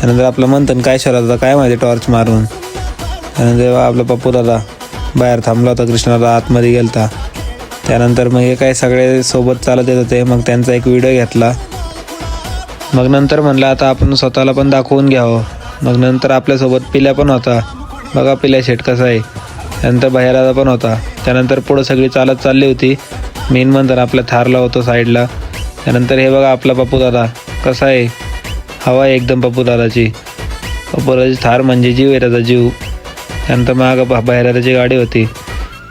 त्यानंतर आपलं मंथन काय शहरात होता काय माहिती टॉर्च मारून. त्यानंतर आपला पप्पू दादा बाहेर थांबला होता, कृष्णाला आतमध्ये गेलता. त्यानंतर मग हे काय सगळे सोबत चालत येत होते. मग त्यांचा एक व्हिडिओ घेतला. मग नंतर म्हणलं आता आपण स्वतःला पण दाखवून घ्यावं. मग नंतर आपल्यासोबत पिल्या पण होता, बघा पिल्या शेट कसा आहे. त्यानंतर बाहेर पण होता. त्यानंतर पुढं सगळी चालत चालली होती. मेन मंथन आपल्या थारला होतो साईडला. त्यानंतर हे बघा आपला पप्पू दादा कसा आहे, हवा आहे एकदम पप्पू दादाची. पप्पू दादाची थार म्हणजे जीव आहे त्याचा जीव. त्यानंतर मागं बाहेर त्याची गाडी होती.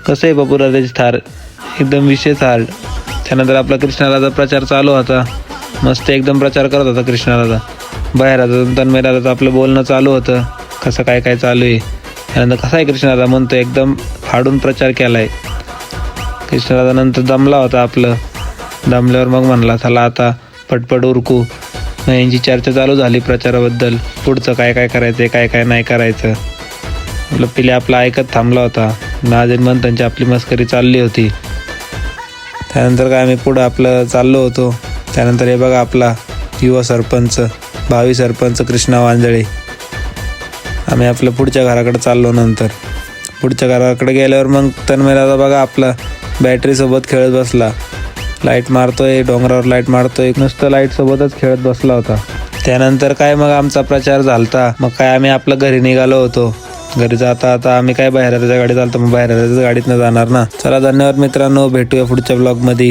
कसं आहे पप्पू दादाची थार, एकदम विशेष हार्ड. त्यानंतर आपला कृष्णादाचा प्रचार चालू होता, मस्त एकदम प्रचार करत होता कृष्णादादा. बाहेर तन्मय दादाचं आपलं बोलणं चालू होतं, कसं काय काय चालू आहे. त्यानंतर कसा आहे कृष्णादादा म्हणतो, एकदम फाडून प्रचार केला आहे. कृष्णादादा नंतर दमला होता आपलं. दमल्यावर मग म्हणला चला आता पटपट उरकू. मग यांची चर्चा चालू झाली प्रचाराबद्दल, पुढचं काय काय करायचं काय काय नाही करायचं. आपलं पिल्या आपला ऐकत थांबला होता. नाजन मंथनची आपली मस्करी चालली होती. त्यानंतर काय आम्ही पुढं आपलं चाललो होतो. त्यानंतर हे बघा आपला युवा सरपंच, भावी सरपंच कृष्णा वांजळे. आम्ही आपल्या पुढच्या घराकडे चाललो. नंतर पुढच्या घराकडे गेल्यावर मग तन्मय दादा बघा आपला बॅटरीसोबत खेळत बसला. लाईट मारतोय, डोंगरावर लाईट मारतोय, नुसतं लाईटसोबतच खेळत बसला होता. त्यानंतर काय मग आमचा प्रचार झालता. मग काय आम्ही आपलं घरी निघालो होतो. घरी जाता आता आम्ही काय बाहेर गाडीत आलतो, मग बाहेर गाडीतनं जाणार ना. चला धन्यवाद मित्रांनो, भेटूया पुढच्या ब्लॉगमध्ये.